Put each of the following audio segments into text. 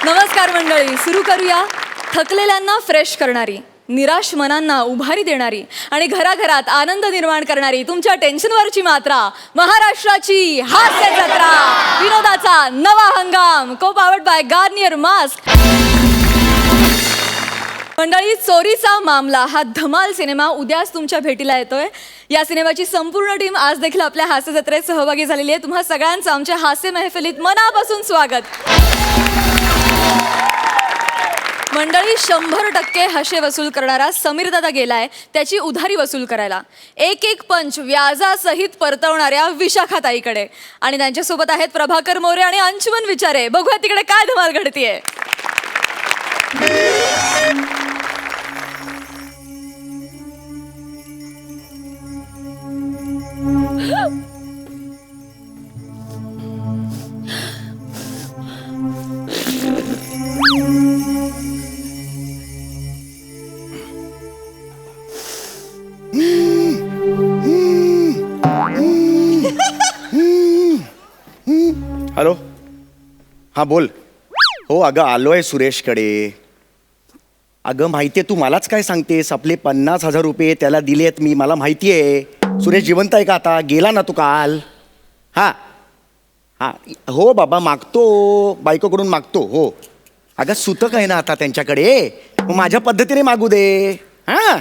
नमस्कार मंडळी, सुरू करूया. थकलेल्यांना फ्रेश करणारी, निराश मनांना उभारी देणारी आणि घराघरात आनंद निर्माण करणारी तुमच्या टेन्शनवरची मात्रा, महाराष्ट्राची हास्य जत्रा, विनोदाचा नवा हंगाम, को पावर्ड बाय गार्नियर मास्क. मंडळी, चोरीचा मामला हा धमाल सिनेमा उद्याच तुमच्या भेटीला येतोय. या सिनेमाची संपूर्ण टीम आज देखील आपल्या हास्य जत्रेत सहभागी झालेली आहे. तुम्हा सगळ्यांचं आमच्या हास्य महफिलीत मनापासून स्वागत. मंडळी, 100% हशे वसूल करणारा समीर दादा गेलाय त्याची उधारी वसूल करायला. एक पंच व्याजासहित परतवणाऱ्या विशाखा ताईकडे, आणि त्यांच्यासोबत आहेत प्रभाकर मोरे आणि अंशुमन विचारे. बघूया तिकडे काय धमाल घडतीये. हॅलो, हां बोल. हो अगं आलोय सुरेशकडे. अगं माहिती आहे, तू मलाच काय सांगतेस. आपले 50,000 रुपये त्याला दिलेत मी, मला माहिती आहे. सुरेश जिवंत आहे का आता? गेला ना तू काल? हां हां हो बाबा, मागतो, बायकोकडून मागतो. हो अगं सुतक आहे ना आता त्यांच्याकडे, मग माझ्या पद्धतीने मागू दे. हां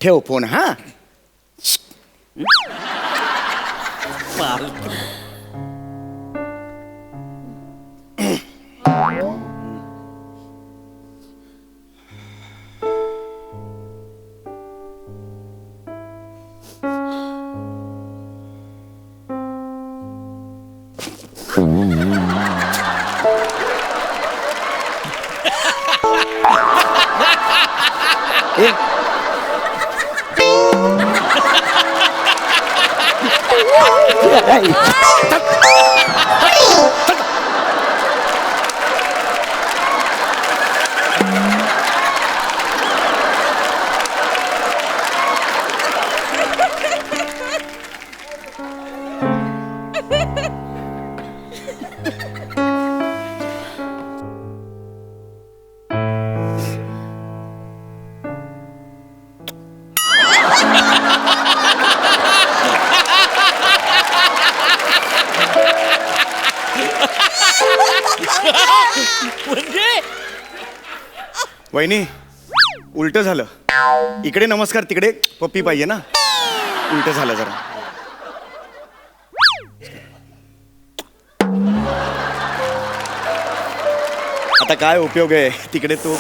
ठेव फोन. हां वहिनी, उलट झालं. इकडे नमस्कार, तिकडे पप्पी पाहिजे ना. उलट झालं जरा. आता काय उपयोग आहे, तिकडे तू.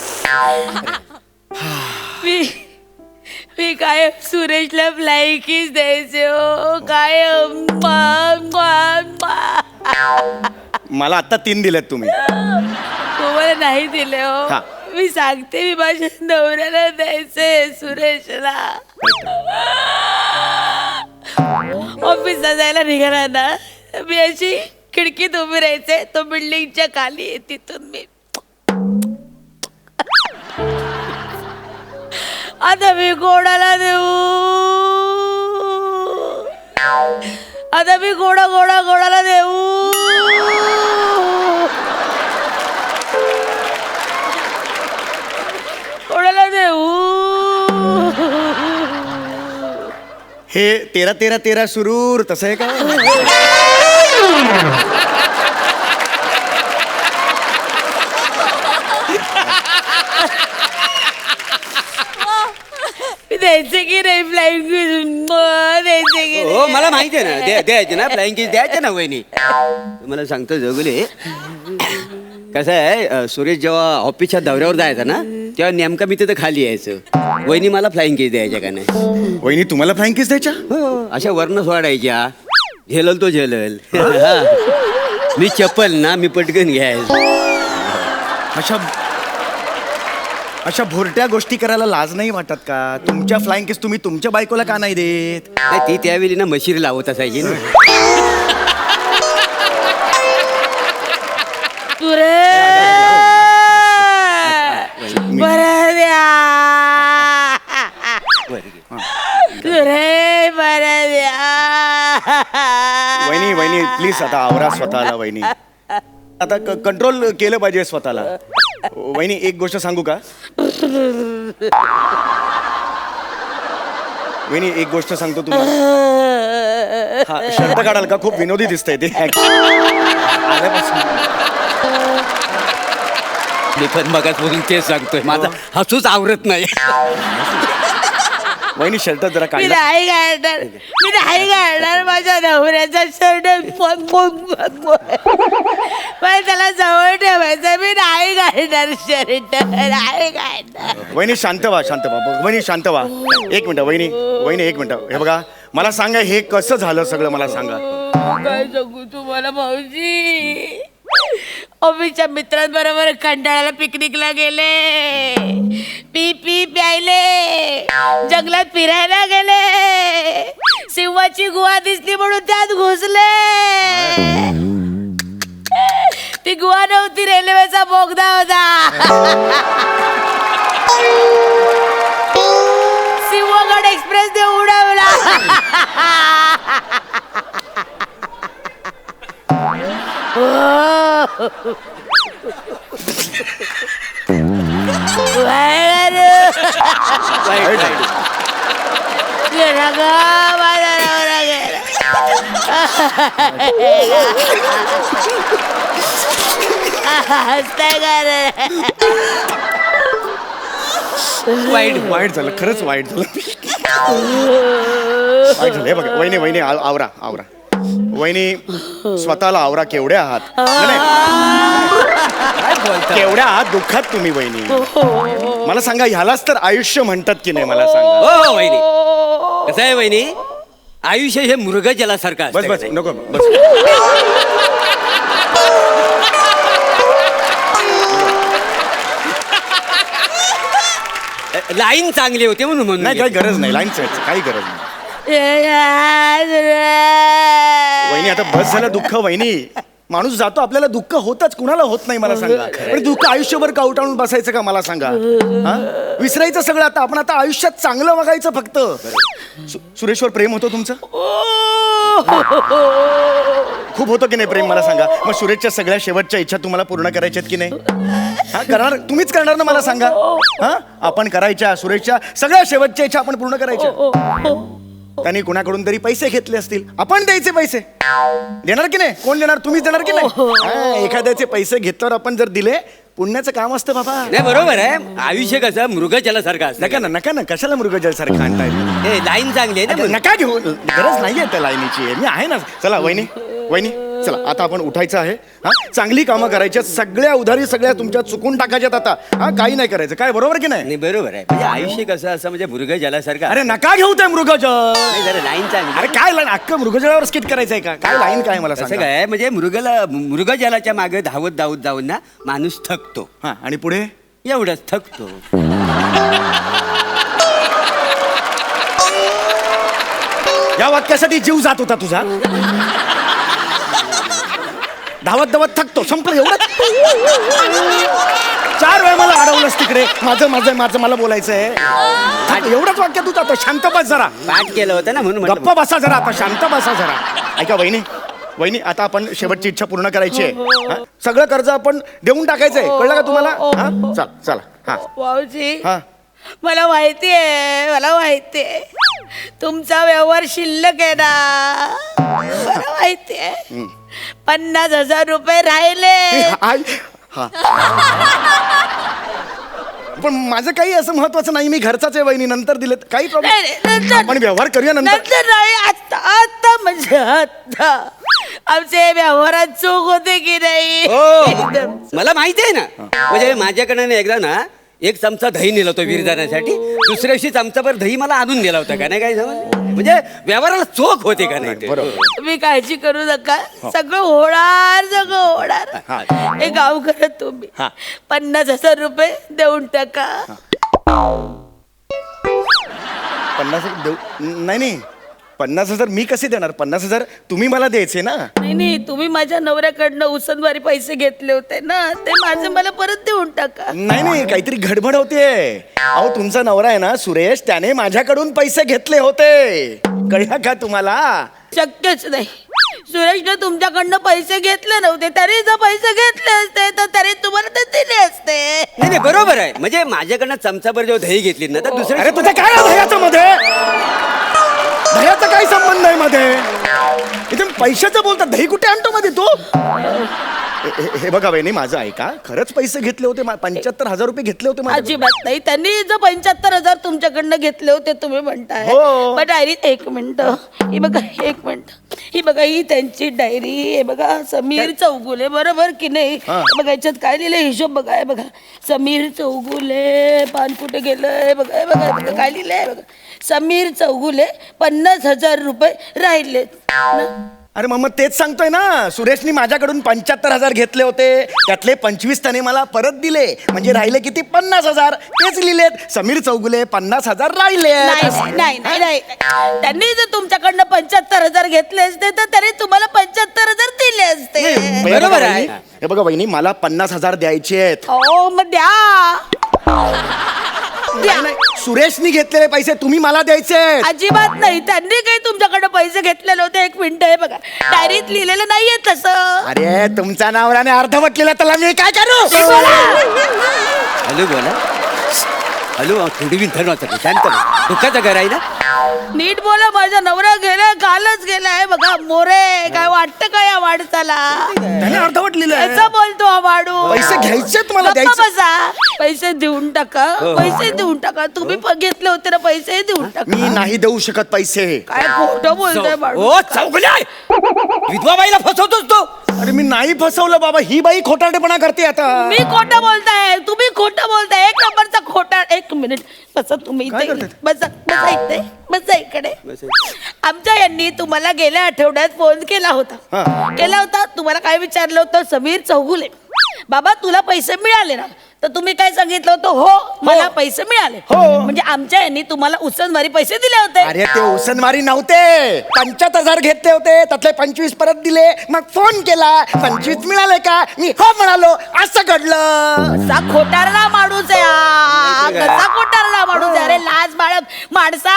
मी काय सुरेशला फ्लाइंग किस द्यायचे हो, काय मला आता 3 दिलेत तुम्ही. तुम्हाला नाही दिले हो. हा. मी सांगते, मी माझ्या नवऱ्याला द्यायचे सुरेशला. ऑफिसला जायला निघाला ना, मी अशी खिडकीत उभी राहायचे, तो बिल्डिंगच्या खाली आहे, तिथून मी आता मी कोणाला देऊ, आता मी कोणाला देऊ. कोणाला देऊ. हे 13 सुरूर तसं आहे का? द्यायचे की नाही फ्लाइंग किस? द्यायचे की हो मला माहिती आहे ना, द्यायचे ना फ्लाइंग किस, द्यायचे ना वहिनी. तुम्हाला सांगतो जोगले, कसं आहे, सुरेश जेव्हा ऑफिसच्या दौऱ्यावर जायचा ना, तेव्हा नेमका मी तिथं खाली यायचं. वहिनी मला फ्लाइंग किस द्यायच्या का नाही? वहिनी तुम्हाला फ्लाइंग किस द्यायच्या? हो, अशा वर्ण सोडायच्या. झेलल तो झेलल. मी चप्पल ना, मी पटकन घ्यायचं. अशा भोरट्या गोष्टी करायला लाज नाही वाटत का? तुमच्या फ्लाइंग किस तुम्ही तुमच्या बायकोला का नाही देत? नाही, ती त्यावेळी ना मशिरी लावत असायची ना. बरं द्या. रे बरं द्या. वहिनी प्लीज आता आवरा स्वतःला वहिनी. आता कंट्रोल केलं पाहिजे स्वतःला. वहिनी एक गोष्ट सांगू का? वहिनी एक गोष्ट सांगतो तुम्हाला. हा शर्ट काढाल का? खूप विनोदी दिसतंय ते आल्यापासून. मी पण मगाचपासून तेच सांगतोय, माझा हसूच आवरत नाही. वहिनी शर्ट जरा मी काढला. नाही काढणार माझ्या नवऱ्याचा शर्ट. पण त्याला जवळ ठेवायचं. मी नाही काढणार शर्ट, नाही काढणार. वहिनी शांत व्हा, शांत व्हा. वहिनी शांत व्हा. एक मिनिट वहिनी, वहिनी एक मिनिट. हे बघा मला सांगा हे कसं झालं सगळं मला सांगा. काय सांगू तुम्हाला भाऊजी. ऑफिसच्या मित्रांबरोबर खंडाळ्याला पिकनिकला गेले, पी प्यायले, जंगलात फिरायला गेले, सिंहाची गुहा दिसली म्हणून त्यात घुसले. ती गुहा नव्हती, रेल्वेचा बोगदा होता. सिंहगड एक्सप्रेस ने उडवला. गेला ग माझा नवरा गेला. हसताय का रे? वाईट वाईट झालं, खरंच वाईट झालं. वाईट झालं. हे बघा वहिनी, वहिनी आवरा आवरा. वहिनी स्वतःला आवरा. केवढे आहात? नाही, नाही. केवढ्या आहात दुःखात तुम्ही वहिनी. मला सांगा ह्यालाच तर आयुष्य म्हणतात की नाही मला सांगा. हो वहिनी, कसं आहे वहिनी, आयुष्य हे मृगजलासारखं असतं. बस बस का नको बस. नाही? लाईन चांगली होती म्हणून म्हणून नाही काही गरज नाही लाईन चढायची, काही गरज नाही. वहिनी आता बस झालं दुःख. वहिनी माणूस जातो, आपल्याला दुःख होतच, कुणाला होत नाही मला सांगा. पण दुःख आयुष्यभर कावटाळून बसायचं का मला सांगा. हा? विसरायचं सगळं. आता आपण आता आयुष्यात चांगलं बघायचं फक्त. सुरेशवर प्रेम होतं तुमचं? खूप होतं की नाही प्रेम मला सांगा. मग सुरेशच्या सगळ्या शेवटच्या इच्छा तुम्हाला पूर्ण करायच्यात की नाही? हा करणार, तुम्हीच करणार ना मला सांगा. हा आपण करायच्या सुरेशच्या सगळ्या शेवटच्या इच्छा आपण पूर्ण करायच्या. त्यांनी कुणाकडून तरी पैसे घेतले असतील, आपण द्यायचे पैसे. देणार की नाही? कोण देणार? तुम्हीच देणार की नाही? हा, एखाद्याचे पैसे घेतल्यावर आपण जर दिले, पुण्याचं काम असतं बाबा. नाही बरोबर आहे. आयुष्य कसं मृगजलासारखं असतं. नका ना, नका ना, कशाला मृगजल सारखं आणताय? लाईन चांगली आहे ना. नका घेऊ, गरज नाहीये त्या लाईनीची. मी आहे ना. चला वहिनी, वहिनी चला आता आपण उठायचं आहे. हा चांगली कामं करायची, सगळ्या उधारी सगळ्या तुमच्या चुकून टाकायच्यात आता. हा काही नाही करायचं. काय बरोबर की नाही? नाही बरोबर आहे. म्हणजे आयुष्य कसं असं म्हणजे मृगजलासारखं. अरे नका घेऊ ते मृगजल. नाही जरा लाईन चांगली. अरे काय लाईन? अख्खं मृगजलावर स्किट करायचंय का? काय लाईन काय मला कसं सांगा. काय म्हणजे मृगजलाच्या मागे धावत धावत जाऊन ना माणूस थकतो. हा आणि पुढे एवढंच थकतो. या वाक्यासाठी जीव जात होता तुझा. धावत धावत थकतो, संपलं एवढं. 4 वेळा मला अडवलंस तिकडे. माझं माझं माझं मला बोलायचंय. एवढंच वाक्य तू जातो. शांत बस जरा. पाठ केलं होतं ना म्हणून गप्पा बसा जरा आता. शांत बसा जरा. ऐका वहिनी, वहिनी आता आपण शेवटची इच्छा पूर्ण करायची आहे. हा? सगळं कर्ज आपण देऊन टाकायचंय. कळलं का तुम्हाला? हा चला चला. हा भाऊजी हा मला माहितीये तुमचा व्यवहार शिल्लक आहे ना. मला माहितीये 50,000 रुपये राहिले. आई हा पण माझं काही असं महत्वाचं नाही. मी घरचाच आहे वहिनी. नंतर दिले काही नाही, नाही, प्रॉब्लेम. नंतर. आपण व्यवहार करूया नंतर. नंतर नाही, आता म्हणजे आता. आमचे व्यवहारात चूक होते की नाही? हो मला माहिती आहे ना. म्हणजे माझ्याकडे एकदा ना 1 चमचा दही नेला होता वीर जाण्यासाठी. दुसऱ्या दिवशी चमचाभर दही मला आणून दिला होता. का नाही काय समज म्हणजे व्यवहाराला चोख होते का नाही ते? बरोबर. तुम्ही काळजी करू नका. सगळं होणार. एक गाव करत तुम्ही हा. 50,000 रुपये देऊन टाका. 50 देऊ? नाही नाही 50,000 मी कसे देणार? 50,000 तुम्ही मला द्यायचे ना. नाही तुम्ही माझ्या नवऱ्याकडनं उसनवारी पैसे घेतले होते ना, ते माझे मला परत देऊन टाका. नाही नाही काहीतरी गडबड होते. अहो तुमचा नवरा आहे ना सुरेश, त्याने माझ्याकडून पैसे घेतले होते. कळलं का तुम्हाला? शक्यच नाही. सुरेशने तुमच्याकडनं पैसे घेतले नव्हते, तरी जर पैसे घेतले असते तर तरी तुम्हाला ते दिले असते. नाही नाही बरोबर आहे. म्हणजे माझ्याकडनं चमचाभर जेव्हा दही घेतली ना तर दुसऱ्या अरे तुझं काय आहे दह्याचं मध्ये? दह्याचा काय संबंध आहे मध्ये? इथे पैशाचं बोलतात, दही कुठे आणतो मध्ये तू? हे बघा वहिनी, माझं ऐका, खरंच पैसे घेतले होते, 75,000 रुपये घेतले होते माझ्याकडून. अजिबात नाही. त्यांनी जर 75,000 तुमच्याकडनं घेतले होते तुम्ही म्हणताय. हो. पण डायरी एक मिनिट, ही बघा, एक मिनिट, ही बघा, ही त्यांची डायरी. हे बघा, समीर चौगुले, बरोबर की नाही? हा. बघा याच्यात काय लिहिलंय, हिशोब बघा. हे बघा, समीर चौगुले, पान कुठे गेलंय, बघा, हे बघा, हे बघा काय लिहिलंय बघा. समीर चौगुले 50,000 रुपये राहिलेत ना. अरे मग तेच सांगतोय ना, सुरेशनी माझ्याकडून 75,000 घेतले होते, त्यातले 25 त्याने मला परत दिले, म्हणजे राहिले किती? 50,000. तेच लिहिलेत, समीर चौगुले 50,000 राहिले. नाही नाही नाही नाही. त्यांनी जर तुमच्याकडनं 75,000 घेतले असते तर तरी तुम्हाला 75,000 दिले असते. बरोबर आहे. हे बघा वहिनी, मला 50,000 द्यायचे आहेत. हो मग द्या. द्या. नाही, सुरेशनी घेतलेले पैसे तुम्ही मला द्यायचे आहेत. अजिबात नाही. त्यांनी काही तुमच्याकडे पैसे घेतलेले होते. एक मिनिट, हे बघा, डायरीत लिहिलेलं नाहीये तसं. अरे तुमचा नवऱ्याने अर्धवटलेला, त्याला मी काय करू? हॅलो बोला. हॅलो थोडी विंथन वाटत शांत दुःखाचं घर आहे ना. नीट बोला. माझा नवरा गेलाय, कालच गेलाय. बघा मोरे, काय वाटतं का या माणसाला? त्याने अर्धवट लिहिलंय. त्याचा बोलतो हा माणूस. पैसे घ्यायचेत मला, गप्पा द्यायचे. बसा. पैसे देऊन टाका, पैसे देऊन टाका. तुम्ही घेतले होते ना पैसे, देऊन टाका. मी नाही देऊ शकत पैसे. काय खोटं बोलतोय माणूस. ओ चौगुले, विधवा बाईला फसवतोस तो. अरे मी नाही फसवलं बाबा, ही बाई खोटारडेपणा करते आता. मी खोटं बोलताय, तुम्ही खोटं बोलताय. एक नंबरचा खोटा. एक मिनिट बसा तुम्ही काय इथे. करताय? बसा बसा इथे, बसा इकडे. आमच्या यांनी तुम्हाला गेल्या आठवड्यात फोन केला होता. हा. केला होता. तुम्हाला काय विचारलं होतं? समीर चौगुले, बाबा तुला पैसे मिळाले ना? तर तुम्ही काय सांगितलं होतं? हो मला पैसे मिळाले. हो. म्हणजे आमच्या यांनी तुम्हाला उसनवारी पैसे दिले होते. अरे ते उसनवारी नव्हते, 75,000 घेतले होते, त्यातले 25 परत दिले. मग फोन केला, 25 मिळाले का? मी हो म्हणालो, असं घडलं. कसा खोटारडा माणूस आहे हा. कसा खोटारडा माणूस आहे. अरे लाज बाळग माणसा.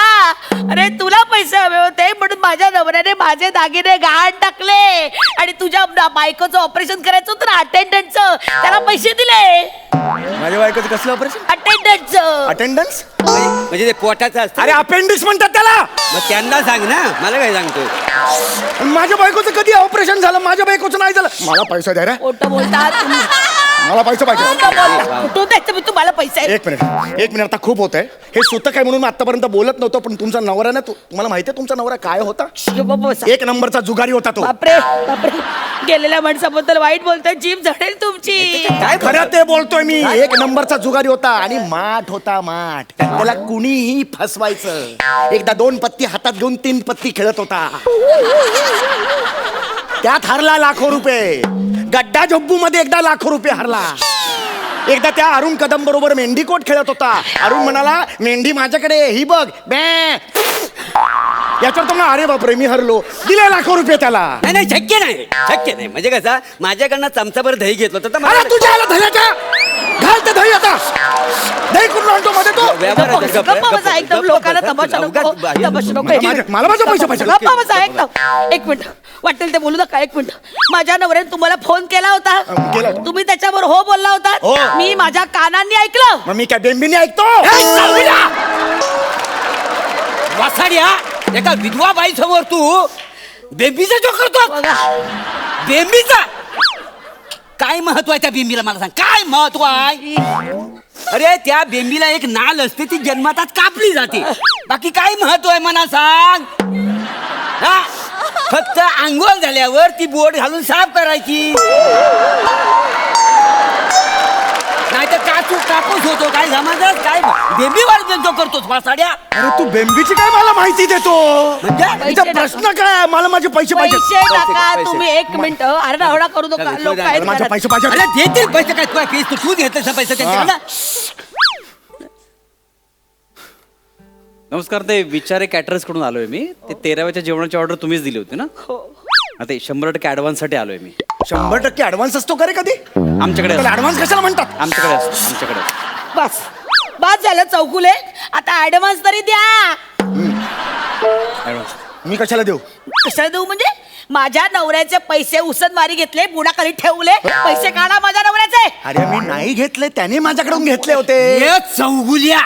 अरे तुला पैसे हवे होते म्हणून माझ्या नवऱ्याने माझे दागिने गहाण टाकले आणि तुझ्या बायकोचं ऑपरेशन करायचं होतं ना, अटेंडंटचं, त्याला पैसे दिले. माझ्या बायकोचं कसलं ऑपरेशन? अटेंडंटचं. अटेंडन्स? म्हणजे ते पोटाचं असतं. अरे अपेंडिक्स म्हणतात त्याला. मग त्यांना सांग ना, मला काय सांगतो? माझ्या बायकोचं कधी ऑपरेशन झालं? माझ्या बायकोचं नाही झालं. मला पैसा द्या रे, खोटं बोलतात तुम्ही. मला पैसे पाहिजे. खोटं बोलता. कुठून द्यायचं मी तुम्हाला पैसे? एक मिनिट आता खूप होत आहे हे. स्वतः काय म्हणून मी आतापर्यंत बोलत नव्हतो, पण तुमचा नवरा ना, तुम्हाला माहिती आहे तुमचा नवरा काय होता? बसा. एक नंबरचा जुगारी होता तो. बापरे बापरे. गेलेल्या माणसाबद्दल वाईट बोलताय, जीभ झडेल तुमची. काय खरं ते बोलतोय मी. एक नंबरचा जुगारी होता आणि माठ होता माठ. त्याला कुणीही फसवायचं. एकदा 2 पत्ती हातात घेऊन 3 पत्ती खेळत होता. त्यात हरला लाखो रुपये. गड्डा झोब्बू मध्ये एकदा लाखो रुपये हरला. एकदा त्या अरुण कदम बरोबर मेंढीकोट खेळत होता. अरुण म्हणाला, मेंढी माझ्याकडे, ही बघ बॅ. याच्यावर तुम्हाला, अरे बापरे मी हरलो, दिले लाखो रुपये त्याला. नाही नाही शक्य नाही, शक्य नाही. म्हणजे कसं, माझ्याकडनं चमचाभर दही घेतलं होतं तर अरे मला तुझ्या आला दह्याच्या, घाल ते दही आता. दही कुठून आणतो मध्ये तो? गप्पा बसा एकदम. लोकांना तमाशा नको, तमाशा नको. मला माझा पैसे पाहिजे. गप्पा बसा एकदम. एक मिनिट वाटेल ते बोलू नका. एक मिनिट. माझ्या नवऱ्याने तुम्हाला फोन केला होता. केला होता. तुम्ही त्याच्यावर हो बोलला हो. होता. मी माझ्या कानांनी ऐकलं. मग मी काय बेंबीने ऐकतो? वासाड्या, एका विधवा बाई समोर तू बेंबीचा जो करतो. बघा बेंबीचा काय महत्व आहे त्या बेंबीला? मला सांग, काय महत्व आहे? अरे त्या बेंबीला एक नाल असते, ती जन्मातच कापली जाते. बाकी काय महत्व आहे मला सांग? हा? फक्त आंघोळ झाल्यावर ती बोट घालून साफ करायची. नाही तर कापूस होतो. काय समजत? काय बेंबी वाढ करतोस वासाड्या? अरे तू बेंबीची काय मला माहिती देतो? म्हणजे इथं प्रश्न काय? मला माझे पैसे पाहिजे. पैसे टाका पैसे. तुम्ही. एक मिनिट. आरडाओरडा करू नका. लोक आहेत माझे घरात. पैसे पाहिजे. अरे देतील पैसे काय? तुला केस तू घेतलं पैसे त्यांच्याकडनं? नमस्कार, ते विचारे कॅटरर्स कडून आलोय मी. ते 13व्याच्या जेवणाची ऑर्डर तुम्हीच दिली होती ना? हा, ते 100% ऍडव्हान्स साठी आलोय मी. 100% ऍडव्हान्स असतो का रे कधी? आमच्याकडे असतो. ऍडव्हान्स कशाला म्हणतात? आमच्याकडे असतो. आमच्याकडे असतो. बस बस झालं चौकुले. आता ऍडव्हान्स तरी द्या. ऍडव्हान्स मी कशाला देऊ? कशाला देऊ म्हणजे? माझ्या नवऱ्याचे पैसे उसनवारी घेतले, बुडाखाली ठेवले. पैसे काढा माझ्या नवऱ्याचे. अरे मी नाही घेतले, त्याने माझ्याकडून घेतले होते. ए चौगुल्या,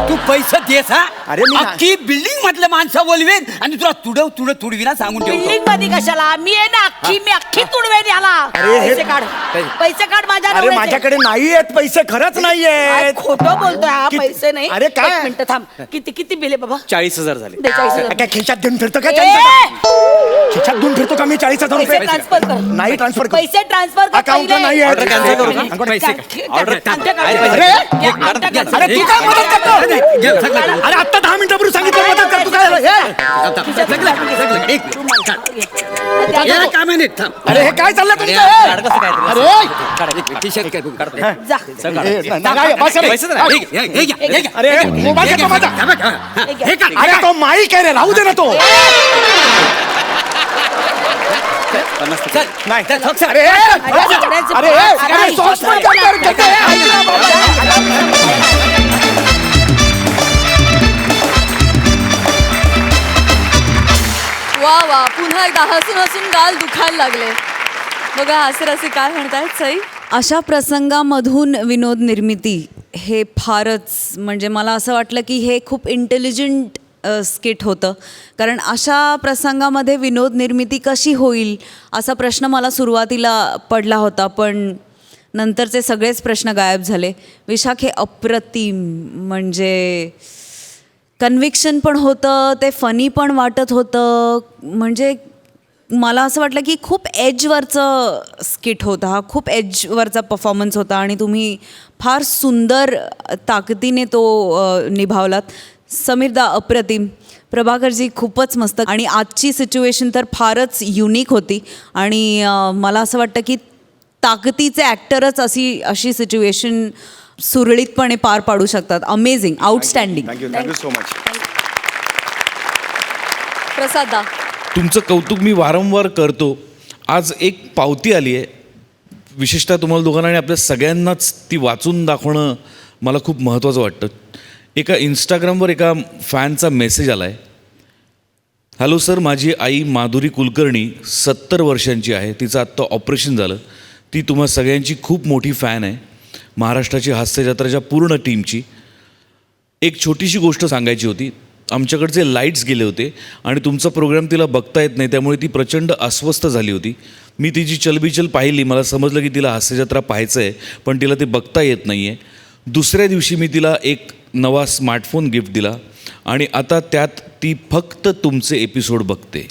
तू पैसे देस हा? अरे मी- अख्खी बिल्डिंग मधलं माणसं बोलवेन आणि तुला तुडविना सांगून ठेवतो. बिल्डिंग मध्ये कशाला? मी आहे ना, मी अख्खी तुडवेन याला. अरे हे- पैसे काढ, पैसे काढ माझ्या अरे नवऱ्याचे. माझ्याकडे नाही आहेत पैसे, खरंच नाही काय आहेत. खोटं बोलतोय हा? किती- पैसे नाही. अरे काय? एक मिनिट थांब. किती बिल आहे बाबा? 40,000 झाले. 42,000. काय खिशात देऊन फिरतो का? ए! खिशात देऊन फिरतो का मी 40,000 पैसे रुपये? ट्रान्सफर कर. नाही ट्रान्सफर कर. पैसे ट्रान्सफर कर. अकाउंटला पहिले. नाही आहे. Order cancel करू का? पैसे Order- अरे तू काय मदत करतो? अरे आता 10 मिनिटापूर्वी सांगितलं मदत करतो काय? अरे हे काय चाललंय तुमचं? काढ कसं काय तरी. जा. नाही, बस रे. पैसे तर नाही. अरे मोबाईल घेतो माझा. अरे तो माईक आहे रे, राहू दे ना तो. नाही अरे अरे सॉस पण करणार, कसं आहे? ऐक ना बाबा. वा वा, पुन्हा एकदा हसून हसून गाल दुखायला लागले. बघा हास्यरसिक काय म्हणतायत सई. अशा प्रसंगामधून विनोद निर्मिती हे फारच, म्हणजे मला असं वाटलं की हे खूप इंटेलिजंट स्किट होतं. कारण अशा प्रसंगामध्ये विनोद निर्मिती कशी होईल असा प्रश्न मला सुरुवातीला पडला होता, पण नंतरचे सगळेच प्रश्न गायब झाले. विशाख हे अप्रतिम, म्हणजे कन्व्हिक्शन पण होतं, ते फनी पण वाटत होतं. म्हणजे मला असं वाटलं की खूप एजवरचं स्किट होता हा, खूप एजवरचा परफॉर्मन्स होता आणि तुम्ही फार सुंदर ताकदीने तो निभावलात. समीरदा अप्रतिम, प्रभाकरजी खूपच मस्त. आणि आजची सिच्युएशन तर फारच युनिक होती आणि मला असं वाटतं की ताकदीचे ॲक्टरच अशी सिच्युएशन सुरळीतपणे पार पाडू शकतात. Amazing, outstanding. Thank you so much. प्रसादा. तुमचं कौतुक मी वारंवार करतो. आज एक पावती आली आहे, विशेषतः तुम्हाला दोघांना आणि आपल्या सगळ्यांनाच ती वाचून दाखवणं मला खूप महत्त्वाचं वाटतं. एका इंस्टाग्रामवर एका फॅनचा मेसेज आला आहे. हॅलो सर, माझी आई माधुरी कुलकर्णी 70 वर्षांची आहे. तिचं आत्ता ऑपरेशन झालं. ती तुम्हा सगळ्यांची खूप मोठी फॅन आहे, महाराष्ट्राची हास्यजत्राच्या पूर्ण टीमची. एक छोटीशी गोष्ट सांगायची होती. आमच्याकडचे लाईट्स गेले होते आणि तुमचा प्रोग्राम तिला बघता येत नाही, त्यामुळे ती प्रचंड अस्वस्थ झाली होती. मी तिची चलबिचल पाहिली, मला समजलं की तिला हास्यजत्रा पाहायचं आहे, पण तिला ते बघता येत नाही आहे. दुसऱ्या दिवशी मी तिला एक नवा स्मार्टफोन गिफ्ट दिला आणि आता त्यात ती फक्त तुमचे एपिसोड बघते.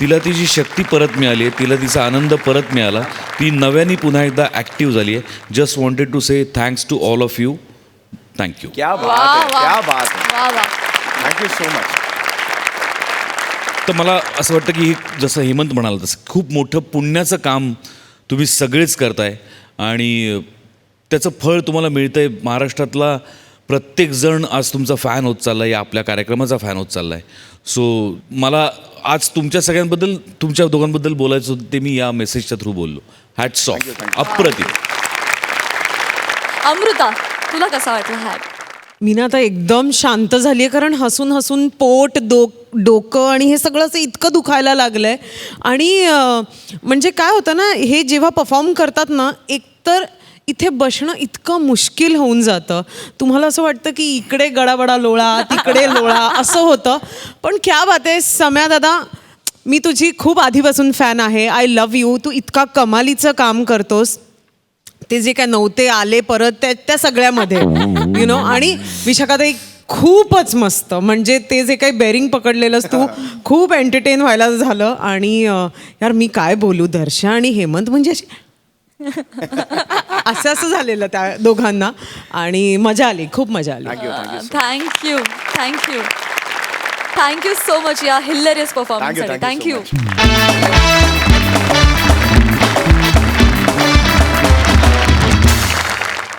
तिला तिची शक्ती परत मिळाली आहे, तिला तिचा आनंद परत मिळाला. ती नव्याने पुन्हा एकदा ॲक्टिव्ह झाली आहे. Just wanted to say thanks to all of you. Thank you. क्या वा बात है, वा क्या बात है. वा वा. Thank you so much. तर मला असं वाटतं की जसं हेमंत म्हणाला तसं खूप मोठं पुण्याचं काम तुम्ही सगळेच करताय आणि त्याचं फळ तुम्हाला मिळतं आहे. महाराष्ट्रातला प्रत्येकजण आज तुमचा फॅन होत चालला आहे, या आपल्या कार्यक्रमाचा फॅन होत चालला आहे. सो मला आज तुमच्या सगळ्यांबद्दल, तुमच्या दोघांबद्दल बोलायचं होतं, ते मी या मेसेजच्या थ्रू बोललो. Hats off. अप्रतिम. अमृता, तुला कसा वाटला हा? मी ना आता एकदम शांत झाली आहे, कारण हसून हसून पोट डोकं आणि हे सगळं असं इतकं दुखायला लागलं आहे. आणि म्हणजे काय होतं ना, हे जेव्हा परफॉर्म करतात ना, एकतर इथे बसणं इतकं मुश्किल होऊन जातं. तुम्हाला असं वाटतं की इकडे गडाबडा लोळा, तिकडे लोळा, असं होतं. पण क्या बात आहे सम्या दादा, मी तुझी खूप आधीपासून फॅन आहे. I love you. तू इतका कमालीचं काम करतोस. ते जे काय नव्हते आले परत त्या सगळ्यामध्ये यु नो. आणि विशाखाताई खूपच मस्त, म्हणजे ते जे काही बेरिंग पकडलेलंस तू, खूप एंटरटेन व्हायला झालं. आणि यार मी काय बोलू, दर्शा आणि हेमंत म्हणजे असं झालेलं त्या दोघांना. आणि मजा आली, खूप मजा आली. Thank you thank you thank you so much या हिलेरियस परफॉर्मन्ससाठी. थँक्यू.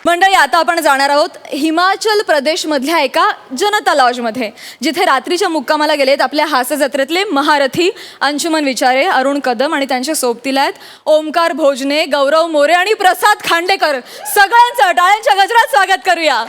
मंडळी, आता आपण जाणार आहोत हिमाचल प्रदेशमधल्या एका जनता लॉजमध्ये, जिथे रात्रीच्या मुक्कामाला गेलेत आपल्या हास्य जत्रेतले महारथी अंशुमन विचारे, अरुण कदम आणि त्यांच्या सोबतीला आहेत ओमकार भोजने, गौरव मोरे आणि प्रसाद खांडेकर. सगळ्यांचं टाळ्यांच्या गजरात स्वागत करूया.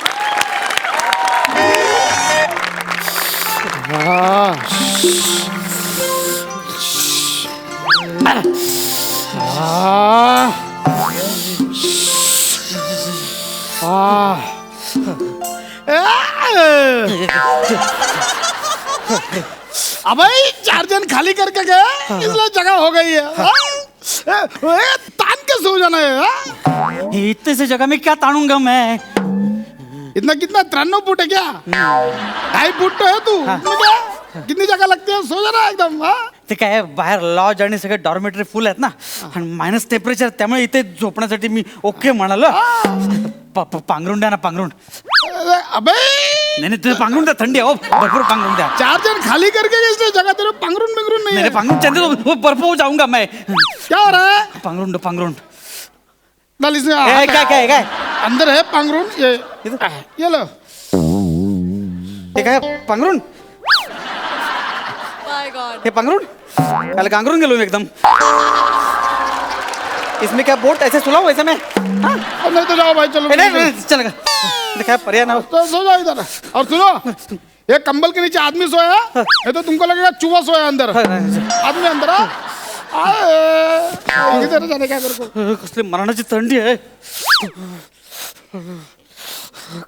अबे 4 जन खाली करके गए इसलिए जगह हो गई है तान के सो जाना है हाँ? इतने से जगह में क्या तानूंगा मैं? इतना कितना 93 फुट है क्या 2.5 फुट तो है तू इसमें क्या? कितनी जगह लगती है सो जाना एकदम हाँ ते काय बाहेर लॉज आणि सगळे डॉर्मेटरी फुल आहेत ना आणि मायनस टेम्परेचर त्यामुळे इथे झोपण्यासाठी मी ओके म्हणालो. पांघरुण द्या ना पांघरुण. अबे नाही नाही तुम्ही पांघरुण द्या थंडी आहे हो भरपूर पांघरुण द्या. 4 जन खाली करके गए इसलिए जगह तेरे पंगरून बिंगरून नहीं नाही है नाही, पांघरुण चंद्र बर्फ हो जाऊंगा मैं. क्या हो रहा है पांघरुण दो पांघरुण. डाल इसमें काय काय काय काय अंदर है पंगरून ये लो ते काय पांघरुण हे पांघरुण काल गांगरून गेलो मी एकदम. इसमें क्या बोट ऐसे सुला वैसे में हाँ? अब नहीं तो जाओ भाई चलो नहीं नहीं चलेगा. ते काय पर्याय ना. तो सो जाओ इधर और सुनो ये कंबल के नीचे आदमी सोया नहीं तो तुमको लगेगा चूहा सोया अंदर आदमी अंदर इधर जाने क्या तेरे को कसली मरणाची थंडी आहे.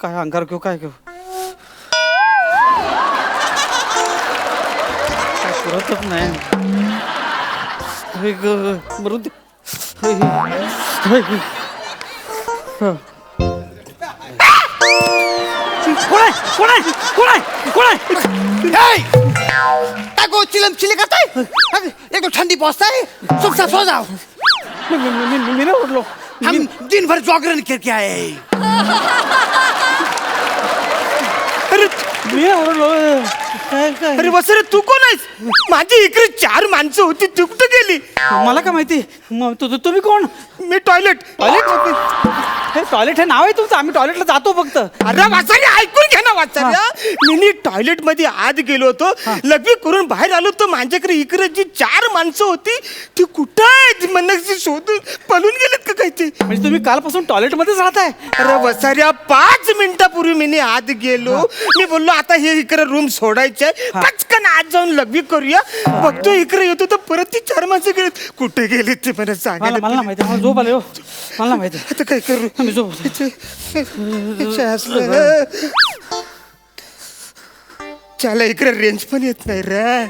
काय अंगार घेऊ काय घेऊ काय पुरतच नाही. मरू दे. कोण आहे कोण आहे कोण आहे कोण आहे? क्या को चिलम चिले करता है एक तो ठंडी पहुंचता है चुपचाप सो जाओ. मी नाही उठलो. हम दिन भर जागरण करके आए हैं. अरे मी उठलो. काय काय अरे वसरे तू कोण आहेस माझी इकडे 4 माणसं होती तू कुठे गेली. मला काय माहिती मग तुम्ही कोण? मी टॉयलेट हे टॉयलेट हे नाव आहे तुमचं. आम्ही टॉयलेटला जातो फक्त. अरे वाचारी ऐकून घे ना वाचारी मी टॉयलेट मध्ये आत गेलो होतो लग्न करून बाहेर आलो तर माझ्याकडे इकडे जी 4 माणसं होती ती कुठं आहेत मनसी शोधून पळून गेलेत का काय ते. म्हणजे तुम्ही कालपासून टॉयलेटमध्येच राहताय? अरे वसाऱ्या 5 मिनिटापूर्वी मी आत गेलो मी बोललो आता हे इकडे रूम सोडायचंय पटकन आज जाऊन लग्न करूया. बघतो इकडे येतो तर परत ती 4 माणसं गेलेत कुठे गेले ते मला सांगायला. मला माहिती मला झोप आले हो. मला माहिती आता काय करू मी झोप. चला इकडे रेंज पण येत नाही रे.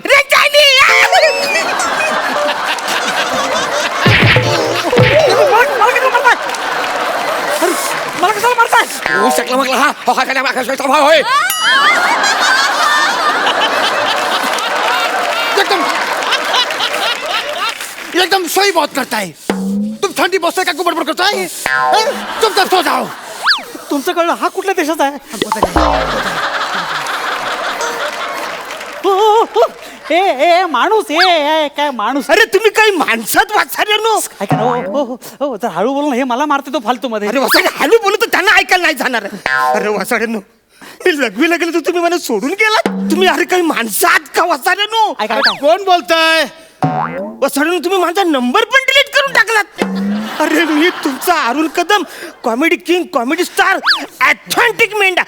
रेंज आली. मला कशाला मारताय? शकला मग हा होय एकदम सही बात करता है तुम ठंडी बसता क्या बडबड करता है चुपचाप सो जाओ. तुमचं कळलं हा कुठल्या देशाचा आहे? ए माणूस ए काय माणूस. अरे तुम्ही काही माणसात वाचारे नो. ऐका ना हो जर हळू बोल ना. हे मला मारते तो फालतू मध्ये. अरे वसाडे हॅलो बोलू तर त्यांना ऐकायला नाही जाणार. अरे वसाडे नो मी लग्वीला गेलो तर तुम्ही मला सोडून गेला. तुम्ही अरे काही माणसात का वसाडे नो. ऐका कौन बोलताय वसाडे तुम्ही माझा नंबर पण डिलीट करून टाकलात. अरे मी तुमचा Arun Kadam comedy king comedy star authentic मेंढा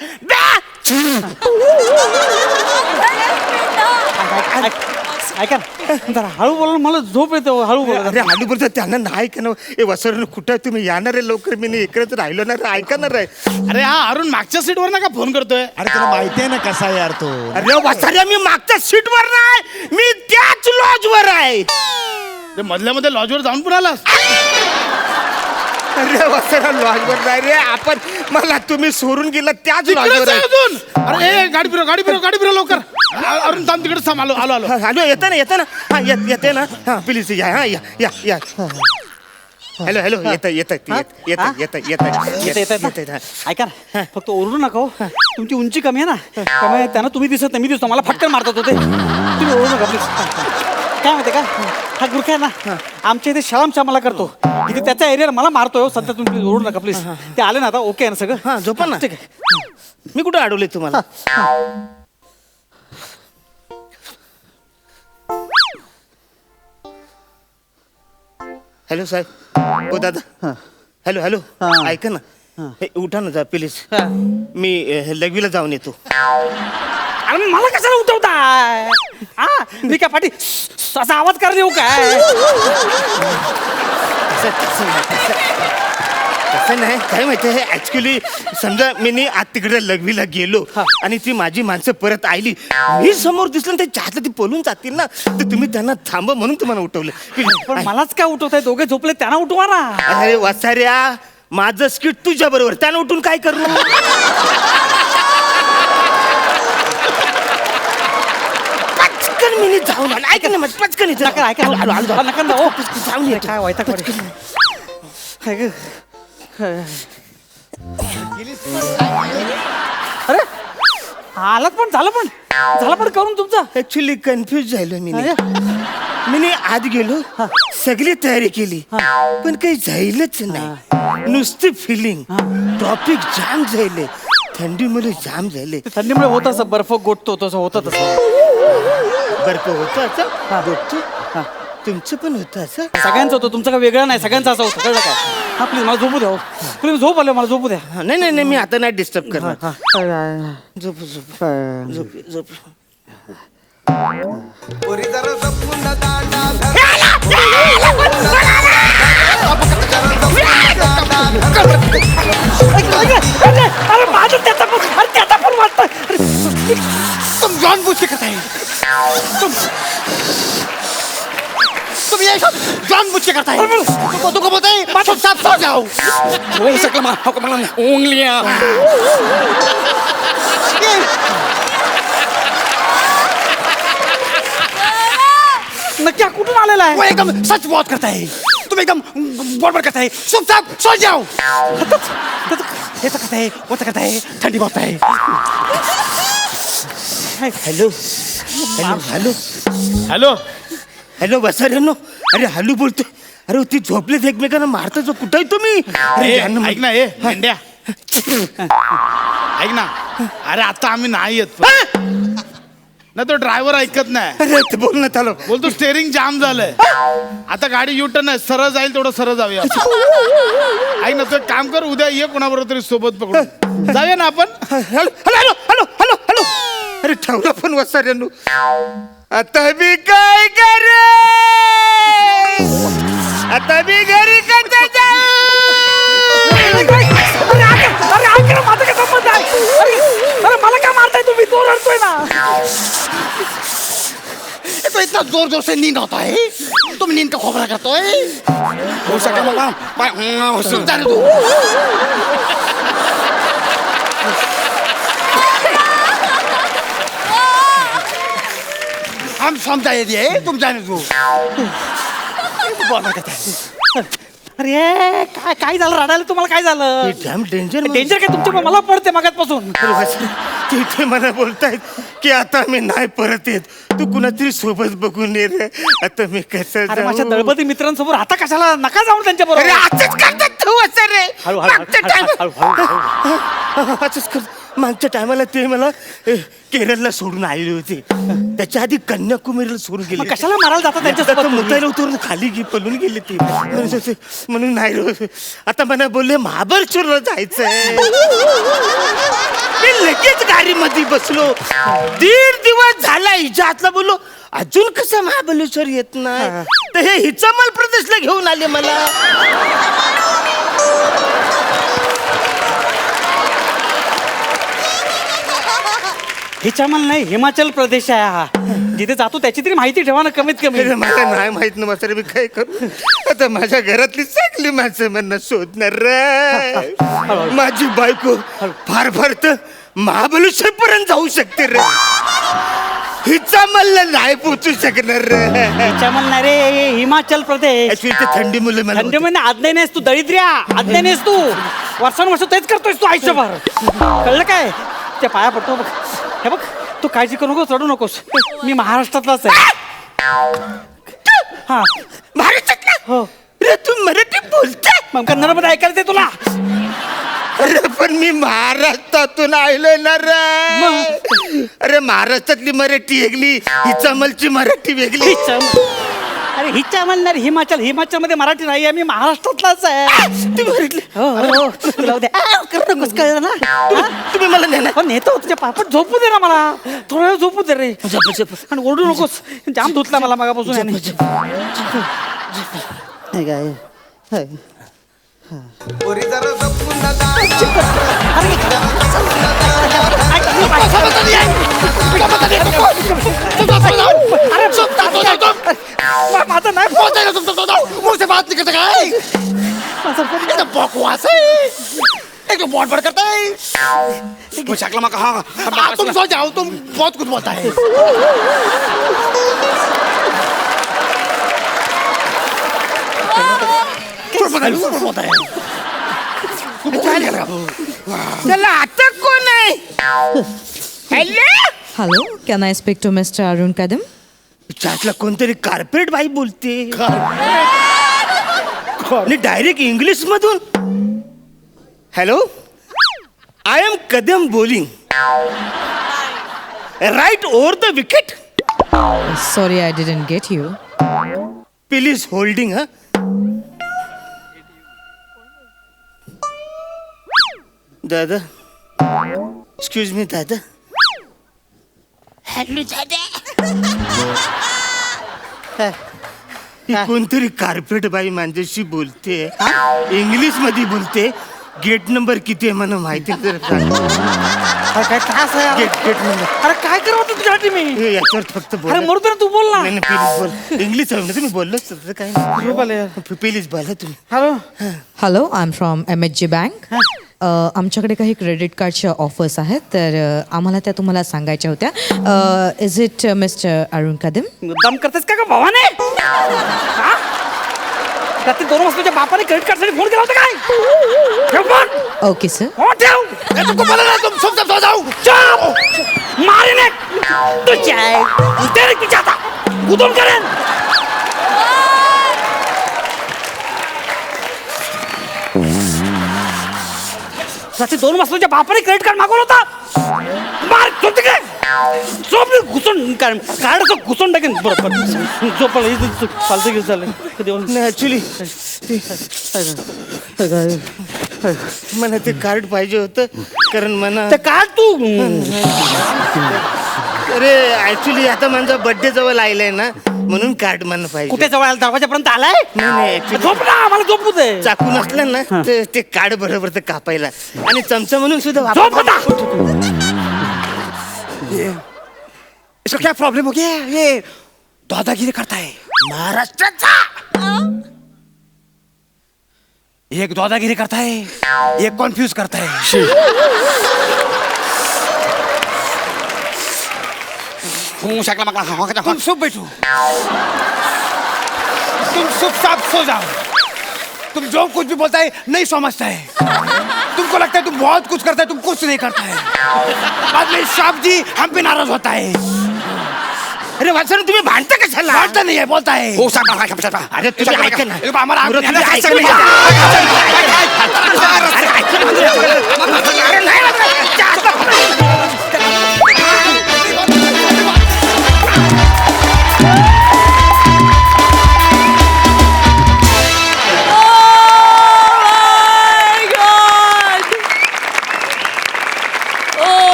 ऐका जरा हळू बोल मला झोप येते हळू बोल. अरे हळू बोलतो त्यांना नाही का ना हे वसरण कुठं आहे तुम्ही येणार आहे लवकर मी इकडेच राहिलो ना रे ऐकणार आहे. अरे हा अरुण मागच्या सीटवर ना का फोन करतोय अरे तुला माहिती आहे ना कसा यार तो अरे वसाऱ्या मी मागच्या सीटवर नाही मी त्याच लॉजवर आहे. मधल्या मध्ये लॉजवर जाऊन पण आलास. अरे वसाऱ्या लॉजवर नाही रे आपण मला तुम्ही सोडून गेला त्याच तिकडेच लॉजवर आहे आहे. अजून अरे गाडी फिरव लवकर अरुण थांब तिकडे थांब आलो हॅलो येतं ना हा येते ना हा प्लीज या हा या हॅलो येत ऐका ना फक्त ओरडू नका हो. तुमची उंची कमी आहे ना त्यामुळे त्यांना तुम्ही दिसत नाही मी दिसतो. मला फटकन मारतात होते. तुम्ही ओरडू नका प्लीज. काय माहिती का हा गुरखा आहे ना आमच्या इथे शळम मला करतो इथे त्याच्या एरियाला मला मारतोय. सध्या तुम्ही ओरडू नका प्लीज. ते आले ना आता ओके आहे ना सगळं. हा झोपा ना. ठीक आहे. मी कुठे अडवले तुम्हाला. हॅलो साहेब ओ दादा हॅलो ऐका ना हे उठा ना जा प्लीज मी लघवीला जाऊन येतो. अरे अरे मला कशाला उठवताय? हा मी काय पाठी असा आवाज करायला येऊ काय? तसं नाही, काय माहिती आहे ऍक्च्युली समजा मी आत तिकडे लघवीला गेलो आणि ती माझी माणसं परत आली, मी समोर दिसलं त्या चहातलं ती पळून जातील ना, तर तुम्ही त्यांना थांब म्हणून तुम्हाला उठवलं. पण मलाच काय उठवताय? दोघे झोपले त्यांना उठवा ना. अरे वासाऱ्या, माझं स्किट तुझ्या बरोबर, त्यानं उठून काय करू? पटकन मी जाऊन आलो. ऐक ना, पटकन इथं. नका ऐका, आलो, आलो, आलो. नका ना, हो. जाऊन येतो. काय व्हायचं अरे आलात पण झालं पण करून तुमचं. ऍक्च्युली कन्फ्युज झालो मी आत गेलो, सगळी तयारी केली, पण काही जाईलच नाही. नुसती फिलिंग, टॉपिक जाम झाले, थंडीमुळे जाम झाले. थंडीमुळे होत असं, बर्फ गोठतो तसं होतं तसं. बर्फ होतं असं गोठतो? तुमचं पण होतं असं? सगळ्यांचं होतं, तुमचं काय वेगळं नाही, सगळ्यांचं असं होतं, कळलं काय? हा प्लीज मला झोपू द्या. प्लीज झोप आलं, मला झोपू द्या. नाही नाही नाही, मी आता नाही डिस्टर्ब करणार. झोप झोप झोप झोप. अरे माझं त्याचा पण वाटतं. तुम जान बूझ के करता है, तुम ये सब जान बूझ के करता है. तुमको बोलते हैं चुपचाप सो जाओ. वो शक्ल मार उंगलियां. नक्की हा कुठून आलेला आहे? वो एकदम सच बहुत करता है, तुम एकदम बड़बड़ करता है. चुपचाप सो जाओ. ये तो करता है, वो तो करता है, ठंडी बहुत है. Hello hello hello hello hello बसाऱ्यांनो, अरे हॅलो बोलतो. अरे ती झोपलेत एकमेकांना मारता जो, कुठे तुम्ही? अरे यांना ऐक ना, ए मेंढ्या, ऐक ना. अरे आता आम्ही नाही येत ना, तो ड्रायव्हर ऐकत नाही. अरे ते बोल ना त्याला. बोलतो स्टेअरिंग जाम झालंय, आता गाडी युटर्न आहे, सरळ जाईल तेवढं सरळ जाऊया. ऐक ना, तो एक काम कर, उद्या ये कोणाबरोबर तरी सोबत पकडून जाऊया ना आपण. Hello hello hello hello hello. अरे ठेवला पण वसाऱ्यांनो. आता मी काय करे, आता मी घरी कसं जाऊ? अरे ऐक ना, माझं काय संबंध आहे? अरे मला काय मारताय तुम्ही? तो रडतोय ना. ये तो इतना जोर जोर से नींद आता है, तुम नींद का खोबरा करते हो सकता है. सुनता तू. हम समझाए दिए, तुम जाने दो. बहुत करता है. अरे काय झालं? रडायला तुम्हाला काय झालं? जाम डेंजर. डेंजर काय तुमच्या? मला पडते मागातपासून. तिथे मला बोलतायत की आता मी नाही परत येत, तू कुणातरी सोबत बघून ये रे. आता मी कसं अरे जाऊ? माझ्या दळपती मित्रांसमोर आता कशाला? नका जाऊ त्यांच्या अरे बरोबर. असंच करतात तू असं रे. असंच कर. मागच्या टायमाला ते मला केरळला सोडून आलेले होते, त्याच्या आधी कन्याकुमारीला सोडून मग गेले. कशाला मारायला जाता त्यांच्यासोबत तुम्ही? मुतायला उतरून खाली पळून गेले ते. म्हणून नाही रे. आता मला बोलले महाबळेश्वरला जायचंय. मी लगेच गाडीमध्ये बसलो. 1.5 दिवस झाला हिच्या हातला. बोललो अजून कसं महाबळेश्वर येत नाही, तर हे हिचामल प्रदेशला घेऊन आले मला. हिच्यामल नाही, हिमाचल प्रदेश आहे हा. जिथे जातो त्याची तरी माहिती ठेवा ना, कमीत कमी. अरे मला नाही माहित ना सर, मी काय करू? आता माझ्या घरातली सगळी माणसं मला शोधणार रे. माझी बायको फार फार तर महाबळेश्वर पर्यंत जाऊ शकते रे. हिचा मला नाही पोचू शकणार रे. हिच्यामल नाही रे, हिमाचल प्रदेश. Actually ते थंडी मुलं मला थंडी महिने आज्ञा नाहीस तू, दरिद्र्या. आज्ञा नाहीस तू. वर्षानुवर्ष तेच करतोयस तू आयुष्यभर. कळलं काय? त्या पाया पडतो बघ. हे बघ, तू काळजी करू नकोस, रडू नकोस. मी महाराष्ट्रातलाच आहे. हा महाराष्ट्रातला? हो. रे तू मराठी बोलते? मग कन्नडमध्ये ऐकायला ते तुला? अरे पण मी महाराष्ट्रातून आलोय ना रे. अरे महाराष्ट्रातली मराठी वेगळी, हिचामलची मराठी वेगळी. अरे हिच्या म्हणणार हिमाचल हिमाचलमध्ये मराठी नाही आहे, मी महाराष्ट्रातलाच आहे. तुम्ही बघितले हो हो तुला उद्या करू नकोस कळलं ना हा? तुम्ही मला नेणार पण नेतो तुझ्या पापड झोपू दे ना मला, थोडा वेळ झोपू दे रे. आणि ओरडू नकोस, जाम धुतला मला मागापासून याने. हे काय हे. माझं नाही पोहोचायला तुमचं मुझसे बात नहीं करते काय बकवास है एक तो बहुत बड़ा करता है वो शक्ल में कहा तुम सो जाओ तुम बहुत कुछ बोलता है बोलता है त्याला आता कोण आहे hello Hello, can I speak to Mr. Arun Kadam? त्यातला कोणतरी कार्पेट बाई बोलते आणि डायरेक्ट इंग्लिश मधून hello I am Kadam bowling right over the wicket Sorry, I didn't get you. Please holding हा दादा एक्सक्यूज मी दादा हॅलो दादा ही कोणतरी कार्पेट बाई माझ्याशी बोलते इंग्लिश मध्ये बोलते गेट नंबर किती आहे मला माहिती तर काय त्रास आहे गेट नंबर अरे काय करत होतं तुझ्यासाठी मी याच्यावर फक्त बोल अरे मरू दे ना, तू बोल ना. नाही प्लीज बोल इंग्लिश आहे ना तुम्ही बोललो काय झोप आली. प्लीज बोला तुम्ही hello Hello, I'm from MHG Bank. आमच्याकडे काही क्रेडिट कार्डच्या ऑफर्स आहेत, तर आम्हाला त्या तुम्हाला सांगायच्या होत्या. Is it mister Arun Kadam? मुद्दाम करतेस का भावाने हा? रात्री 2 वाजता तुझ्या बापाने क्रेडिट कार्डसाठी फोन केला होता काय ठेव फोन. Okay sir. हो ठेव तुमको बोला ना तुम सब सो जाओ चुप मारेंगे तुझे तेरे की चाहता कुदून करेन रात्री 2 वाजता तुझ्या बापाने क्रेडिट कार्ड मागवलं होता मार झोप तिकडे झोप घुसून कार्ड असं घुसून टाकेन बरोबर झोप फालतू घेऊन झालं नाही ऍक्च्युली मला ते कार्ड पाहिजे होतं कारण मला ते कार्ड तू अरे ऍक्च्युली आता माझा बर्थडे जवळ आलाय ना म्हणून कार्ड मला पाहिजे कुठे जवळ आला दरवाजापर्यंत आलाय नाही actually झोप ना मला झोपू दे चाकू नसलं ना तर ते कार्ड बरोबर तर कापायला आणि चमचा म्हणून सुद्धा झोप आता इसका क्या प्रॉब्लम हो गया ये दादागिरी करता है महाराष्ट्राचा एक दादागिरी करता है एक कंफ्यूज करता है तुम चुप बैठो तुम चुपचाप सो जाओ तुम जो कुछ भी बोलता है नहीं समझता है तुमको लगता है तुम बहुत कुछ करता है तुम कुछ नहीं करता है बाद में साहब जी हम पे नाराज होता है अरे वाचन तुम्ही भांडता कशाला मारता नहीं है बोलता है अरे तुम्ही ऐका ना हमारा पुरं तुम्ही आदमी ऐका ना. अरे ऐका ना. अरे नाही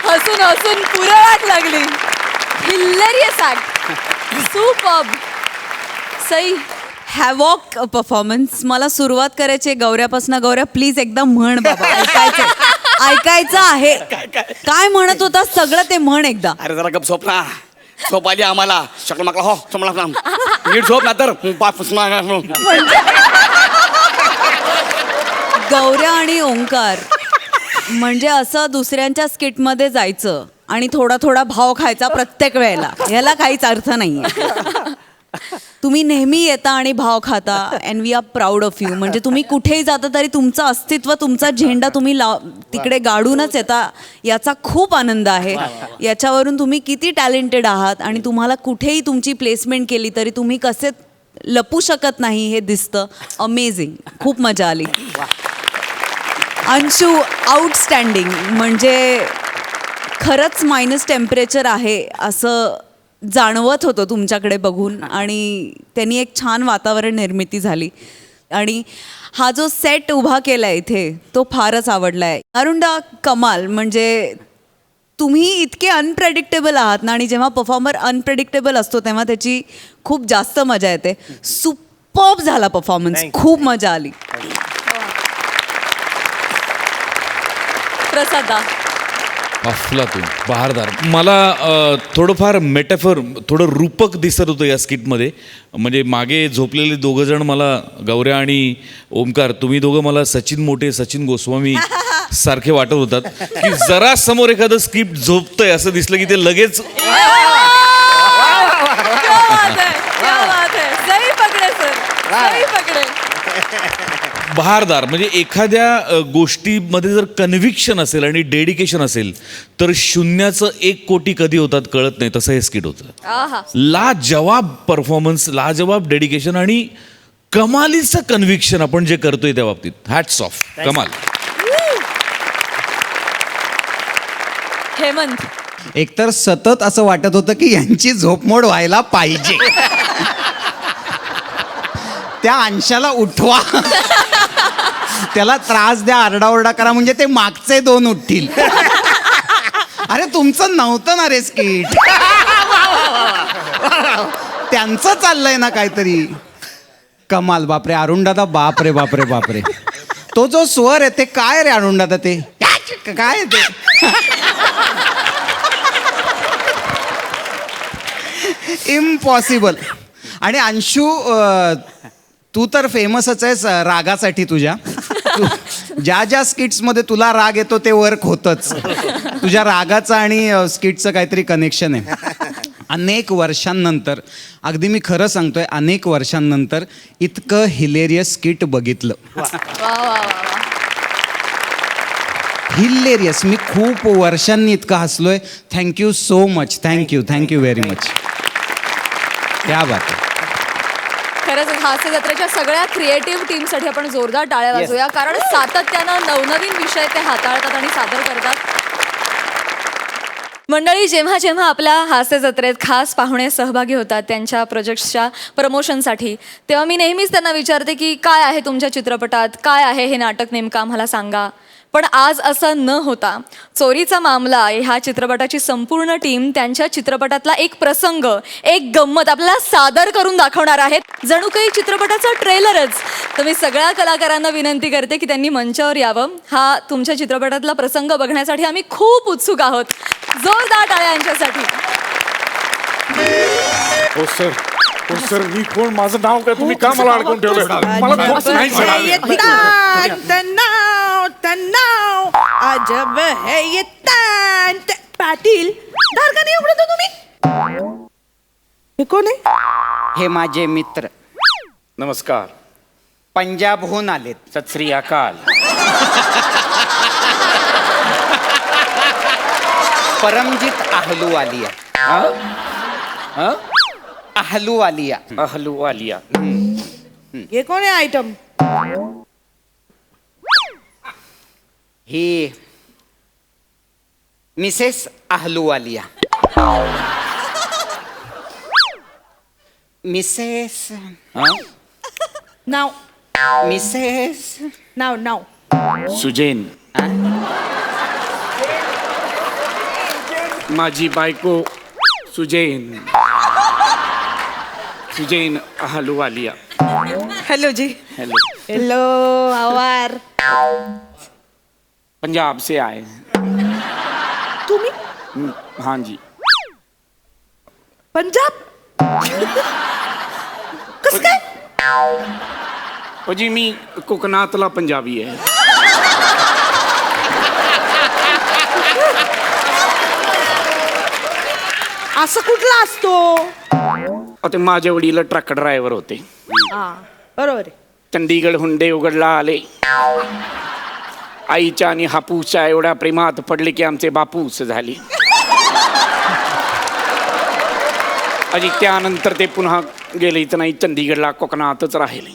हसून हसून पुरवाट लागली. Hilarious act. Superb. Sai. Havoc performance. मला सुरुवात करायची आहे गौऱ्यापासून. गौऱ्या प्लीज एकदा म्हण बाबा, ऐकायचं आहे. काय म्हणत होता सगळं ते म्हण एकदा. अरे जरा गप झोप ना झोप आली आम्हाला शकल माकला हो समजला नीट झोप ना तर गौऱ्या आणि ओंकार म्हणजे असं दुसऱ्यांच्या स्किटमध्ये जायचं आणि थोडा थोडा भाव खायचा प्रत्येक वेळेला, ह्याला काहीच अर्थ नाहीये. तुम्ही नेहमी येता आणि भाव खाता and we are proud of you. म्हणजे तुम्ही कुठेही जाता तरी तुमचं अस्तित्व, तुमचा झेंडा तुम्ही तिकडे गाडूनच येता, याचा खूप आनंद आहे. याच्यावरून तुम्ही किती टॅलेंटेड आहात आणि तुम्हाला कुठेही तुमची प्लेसमेंट केली तरी तुम्ही कसे लपू शकत नाही हे दिसतं. अमेझिंग. खूप मजा आली. अंशू आउटस्टँडिंग. म्हणजे खरंच मायनस टेम्परेचर आहे असं जाणवत होतं तुमच्याकडे बघून आणि त्यांनी एक छान वातावरण निर्मिती झाली आणि हा जो सेट उभा केला आहे इथे तो फारच आवडला आहे. अरुणदा, कमाल. म्हणजे तुम्ही इतके अनप्रेडिक्टेबल आहात ना आणि जेव्हा परफॉर्मर अनप्रेडिक्टेबल असतो तेव्हा त्याची खूप जास्त मजा येते. सुपर्ब झाला परफॉर्मन्स, खूप मजा आली. प्रसादा. अफलातून, बहारदार. मला थोडंफार मेटाफर, थोडं रूपक दिसत होतं या स्किटमध्ये. म्हणजे मागे झोपलेले दोघं जण मला, गौऱ्या आणि ओमकार, तुम्ही दोघं मला सचिन मोटे, सचिन गोस्वामी सारखे वाटत होतात की जरा समोर एखादं स्क्रिप्ट झोपतंय असं दिसलं की ते लगेच क्या बात है. सही पकडे सर, सही पकडे. बहारदार. म्हणजे एखाद्या गोष्टीमध्ये जर कन्व्हिक्शन असेल आणि डेडिकेशन असेल तर शून्याचं 1 कोटी कधी होतात कळत नाही, तसं हे स्किट होतं. आहा. लाजवाब परफॉर्मन्स, लाजवाब डेडिकेशन आणि कमालीचं कन्व्हिक्शन आपण जे करतोय त्या बाबतीत. हॅट्स ऑफ, कमाल. हेमंत. एकतर सतत असं वाटत होतं की यांची झोपमोड व्हायला पाहिजे. त्या अंशाला उठवा, त्याला त्रास द्या, आरडाओरडा करा, म्हणजे ते मागचे 2 उठतील. अरे तुमचं नव्हतं ना रे स्किट, त्यांचं चाललंय ना काहीतरी. कमाल. बापरे अरुणदादा, बापरे बापरे बापरे. तो जो स्वर आहे ते काय रे अरुणदादा, ते काय आहे ते? इम्पॉसिबल. आणि अंशू, तू तर फेमसच आहेस रागासाठी तुझ्या. ज्या ज्या स्किट्समध्ये तुला राग येतो ते वर्क होतंच. तुझ्या रागाचं आणि स्किटचं काहीतरी कनेक्शन आहे. अनेक वर्षांनंतर, अगदी मी खरं सांगतोय, अनेक वर्षांनंतर इतकं हिलेरियस स्किट बघितलं. हिलेरियस. मी खूप वर्षांनी इतकं हसलोय. Thank you so much. Thank you very much. क्या बात आहे. खरंच हास्य जत्रेच्या सगळ्या क्रिएटिव्ह टीमसाठी आपण जोरदार टाळ्या वाजवूया, कारण सातत्यानं नवनवीन विषय ते हाताळतात आणि सादर करतात. मंडळी, जेव्हा जेव्हा आपल्या हास्य जत्रेत खास पाहुणे सहभागी होतात त्यांच्या प्रोजेक्ट्सच्या प्रमोशनसाठी, तेव्हा मी नेहमीच त्यांना विचारते की काय आहे तुमच्या चित्रपटात, काय आहे हे नाटक नेमकं आम्हाला सांगा. पण आज असं न होता चोरीचा मामला ह्या चित्रपटाची संपूर्ण टीम त्यांच्या चित्रपटातला एक प्रसंग, एक गंमत आपल्याला सादर करून दाखवणार आहेत. जणू काही चित्रपटाचा ट्रेलरच. तर मी सगळ्या कलाकारांना विनंती करते की त्यांनी मंचावर यावं. हा तुमच्या चित्रपटातला प्रसंग बघण्यासाठी आम्ही खूप उत्सुक आहोत. जोरदार टाळ्या यांच्यासाठी. हो सर, मी कोण, माझं नाव काय, तुम्ही का मला अडकून ठेवलं? मला थोडंसं नाही तन्नाव अजब है ये तान. पाटील, दार का नाही उघडतो तुम्ही? हे कोण आहे? हे माझे मित्र नमस्कार. पंजाबहून आलेत. सत श्री अकाल. परमजीत अहलूवालिया. अहलूवालिया. अहलूवालिया. हे कोण आहे आयटम? ही मिसेस अहलूवालिया. मिसेस नाव. मिसेस नाव. सुजैन. माझी बायको सुजैन अहलूवालिया. हेलो जी. हेलो आवार. पंजाब से आए. तुम्ही हाँ जी. पंजाब? कस काय? जी मी कोकणातला पंजाबी आहे. असं कुठला असतो? ते माझे वडील ट्रक ड्रायव्हर होते. बरोबर आहे. चंदीगड हुंडे उघडला आले. आईच्या आणि हापूसच्या एवढ्या प्रेमात पडले की आमचे बापूस झाले. आणि त्यानंतर ते पुन्हा गेले इथं नाही, चंदीगडला कोकणातच राहिले.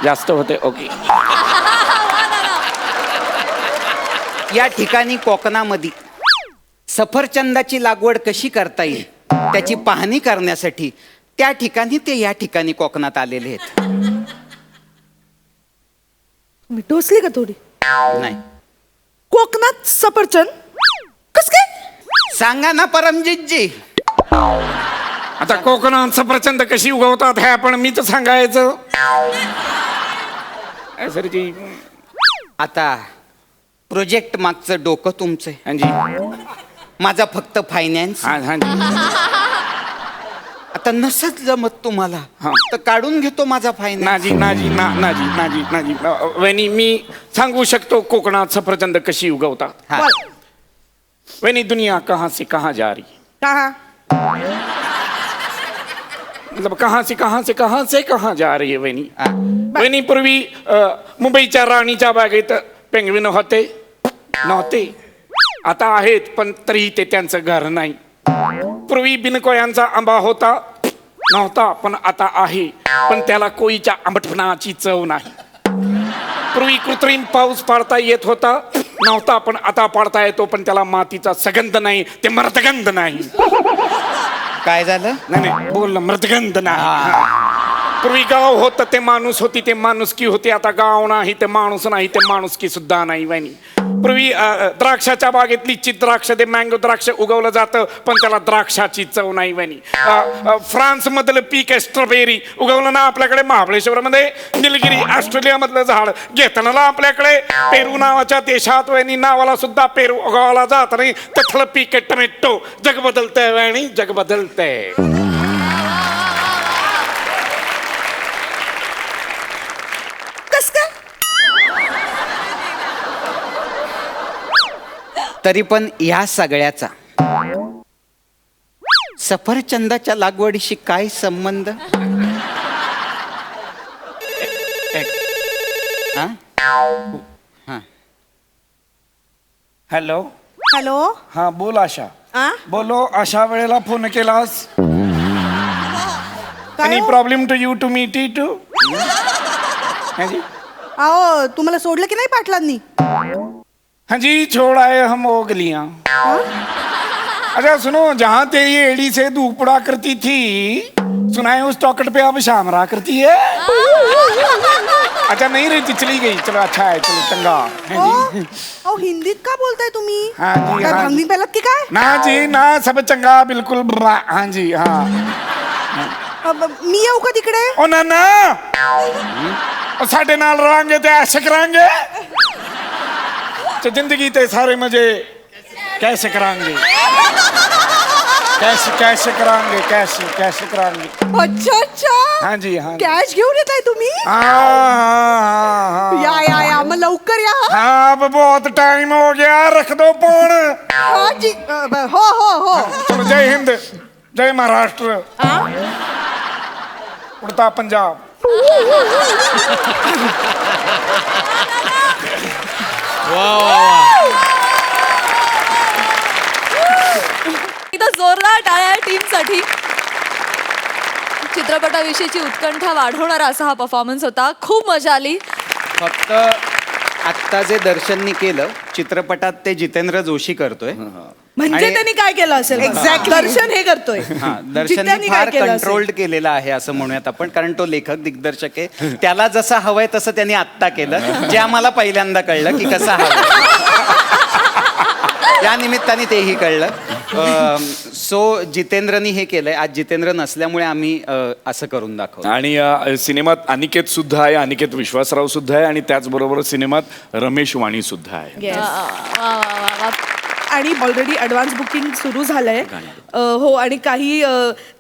जास्त होते. ओके. या ठिकाणी कोकणामध्ये सफरचंदाची लागवड कशी करता येईल त्याची पाहणी करण्यासाठी त्या ठिकाणी ते या ठिकाणी कोकणात आलेले आहेत. मी टोचली का थोडी? नाही कोकणात सफरचंद कस काय? सांगा ना परमजितजी. आता कोकणात सफरचंद कशी उगवतात हे आपण मीच सांगायचं. सरजी आता प्रोजेक्ट मागचं डोकं तुमचं आहे. हांजी माझा फक्त फायनान्स. हांजी आता नसत जमत तुम्हाला हा. तर काढून घेतो माझा फायनान्स. नाजी वहिनी मी सांगू शकतो कोकणात सफरचंद कशी उगवतात. हा. वहिनी दुनिया कहाँ से कहाँ जा रही है? कहा? मतलब कहाँ से कहाँ जा रही है वहिनी. हा. वहिनी पूर्वी मुंबईच्या राणीच्या बागेत पेंगविन होते नव्हते, आता आहेत पण तरीही ते त्यांचं घर नाही. पूर्वी बिनकोयांचा आंबा होता नव्हता पण आता आहे, पण त्याला कोईच्या आंबटपणाची चव नाही. पूर्वी कृत्रिम पाऊस पाडता येत होता नव्हता पण आता पाडता येतो, पण त्याला मातीचा सगंध नाही, ते मर्दगंध नाही. काय झालं? नाही बोल, मर्दगंध नाही. पूर्वी गाव होतं ते माणूस होती, ते माणुसकी होती. आता गाव नाही ते माणूस नाही, ते माणुसकी सुद्धा नाही वहिनी. पूर्वी द्राक्षाच्या बागेत लिचित द्राक्ष, ते मँगो द्राक्ष उगवलं जातं पण त्याला द्राक्षाची चव नाही वहिनी. फ्रान्स मधलं पीक आहे स्ट्रॉबेरी, उगवलं ना आपल्याकडे महाबळेश्वरमध्ये. निलगिरी ऑस्ट्रेलियामधलं झाड घेताना आपल्याकडे. पेरू नावाच्या देशात वहिनी नावाला सुद्धा पेरू उगवला जात नाही. तिथलं पीक आहे टोमॅटो. जग बदलतंय वहिनी, जग बदलतंय. कस काय? तरी पण या सगळ्याचा सफरचंदाच्या लागवडीशी काय संबंध? हा? हा. Hello hello. हा बोल आशा. आ? बोलो, अशा वेळेला फोन केलास. Anyhow? Problem to you to meet it? अहो तुम्हाला सोडलं की नाही पाटलांनी? हाँ जी छोड़ा है हम हो गलियां. अच्छा सुनो, जहाँ तेरी एड़ी से धूपड़ा करती थी, सुना है उस चौकट पे अब शामरा करती है. अच्छा नहीं रहती, चली गई. चलो अच्छा है, चलो चंगा. हाँ जी अहो हिंदीत का बोलताय तुम्ही? हाँ जी, काय हाँ भांगणी जी. पेलात की काय? ना जी ना, सब चंगा बिल्कुल. हाँ जी हाँ. मी येऊ का तिकडे? ओ ना ना, ओ साडे नाल रहांगे ते ऐसे करांगे तो जिंदगी ते सारे मजे कैसे करांगे. कैसे करांगे, कैसे करांगे. अच्छा अच्छा. हाँ जी हाँ. कॅश घेऊन येताय तुम्ही? हाँ या मग लवकर या. हाँ, अब बहुत टाइम हो गया, रख दो फोन. हा जी. हो. चलो, जय हिंद, जय महाराष्ट्र, उड़ता पंजाब. इथं जोरदार टाळ्या टीमसाठी. चित्रपटाविषयीची उत्कंठा वाढवणारा असा हा परफॉर्मन्स होता. खूप मजा आली. फक्त आत्ता जे दर्शननी केलं चित्रपटात ते जितेंद्र जोशी करतोय. म्हणजे आणि- त्यांनी काय केलं असेल? एक्झॅक्ट दर्शन हे करतोय. हा, दर्शनने जित्यांनी काय फार केलं असेल? कंट्रोल्ड केलेलं आहे असं म्हणूयात आपण, कारण तो लेखक दिग्दर्शक आहे. त्याला जसं हवंय तसं त्यांनी आत्ता केलं, जे आम्हाला पहिल्यांदा कळलं की कसं हवं. या निमित्ताने तेही कळलं. सो जितेंद्रनी हे केलंय. आज जितेंद्र नसल्यामुळे आम्ही असं करून दाखवलं. आणि सिनेमात अनिकेत सुद्धा आहे, अनिकेत विश्वासराव सुद्धा आहे, आणि त्याचबरोबर सिनेमात रमेश वाणी सुद्धा आहे. आणि ऑलरेडी ॲडव्हान्स बुकिंग सुरू झालंय. हो, आणि काही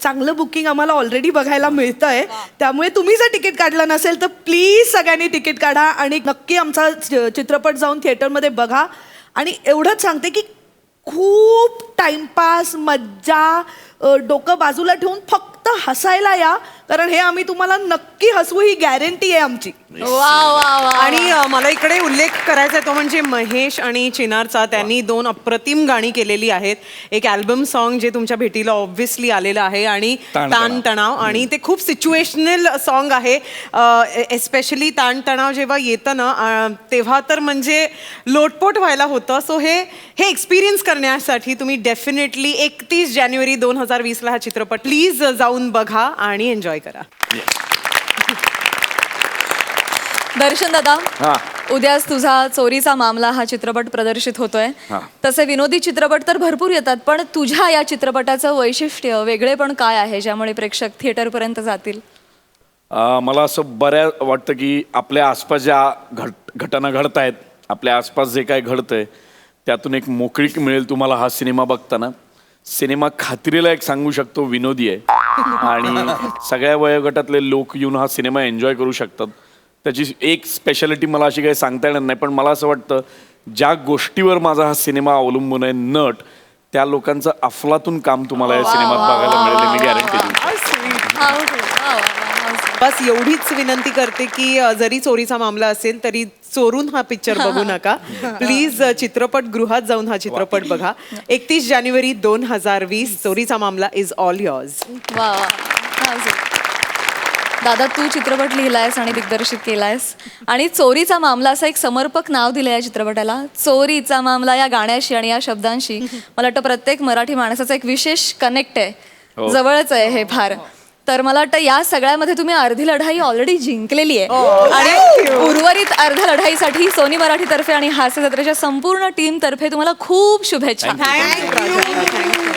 चांगलं बुकिंग आम्हाला ऑलरेडी बघायला मिळतंय. त्यामुळे तुम्ही जर तिकीट काढलं नसेल तर प्लीज सगळ्यांनी तिकीट काढा आणि नक्की आमचा चित्रपट जाऊन थिएटरमध्ये बघा. आणि एवढंच सांगते की खूप टाइमपास, मज्जा, डोकं बाजूला ठेवून फक्त हसायला या, कारण हे आम्ही तुम्हाला नक्की हसवू, ही गॅरंटी आहे आमची. आणि मला इकडे उल्लेख करायचा आहे तो म्हणजे महेश आणि चिनारचा. त्यांनी 2 अप्रतिम गाणी केलेली आहेत. एक अल्बम सॉन्ग जे तुमच्या भेटीला ऑब्व्हियसली आलेलं आहे, आणि ताणतणाव. आणि ते खूप सिच्युएशनल सॉन्ग आहे. एस्पेशली ताणतणाव जेव्हा येतं ना तेव्हा तर म्हणजे लोटपोट व्हायला होतं. सो हे एक्सपिरियन्स करण्यासाठी तुम्ही डेफिनेटली 31 जानेवारी 2024 2020ला हा चित्रपट प्लीज जाऊन बघा आणि एन्जॉय करा. दर्शन दादा, हा. उद्याच तुझा चोरीचा मामला हा चित्रपट प्रदर्शित होतोय. हा. तसे विनोदी चित्रपट तर भरपूर येतात, पण तुझ्या या चित्रपटाचं वैशिष्ट्य वेगळेपण काय आहे ज्यामुळे प्रेक्षक थिएटर पर्यंत जातील? मला असं बऱ्याच वाटतं की आपल्या आसपास ज्या घटना घडत आहेत, आपल्या आसपास जे काय घडतंय त्यातून एक मोकळीक मिळेल तुम्हाला हा सिनेमा बघताना. सिनेमा खात्रीला एक सांगू शकतो विनोदी आहे आणि सगळ्या वयोगटातले लोक येऊन हा सिनेमा एन्जॉय करू शकतात. त्याची एक स्पेशालिटी मला अशी काही सांगता येणार नाही, पण मला असं वाटतं ज्या गोष्टीवर माझा हा सिनेमा अवलंबून आहे, नट, त्या लोकांचं अफलातून काम तुम्हाला या सिनेमात बघायला मिळेल, मी गॅरंटी देऊ. बस एवढीच विनंती करते की जरी चोरीचा मामला असेल तरी चोरून हा पिक्चर बघू नका. प्लीज चित्रपटगृहात जाऊन हा चित्रपट बघा. 31 जानेवारी 2020 चोरीचा मामला इज ऑल युअर्स. वा वा. दादा, तू चित्रपट लिहिलायस आणि दिग्दर्शित केलायस आणि चोरीचा मामला असं एक समर्पक नाव दिलं या चित्रपटाला. चोरीचा मामला या गाण्याशी आणि या शब्दांशी मला वाटतं प्रत्येक मराठी माणसाचा एक विशेष कनेक्ट आहे, जवळच आहे हे फार. तर मला वाटतं या सगळ्यामध्ये तुम्ही अर्धी लढाई ऑलरेडी जिंकलेली आहे आणि उर्वरित अर्ध्या लढाईसाठी सोनी मराठीतर्फे आणि हास्य जत्रेच्या संपूर्ण टीमतर्फे तुम्हाला खूप शुभेच्छा. थँक्यू.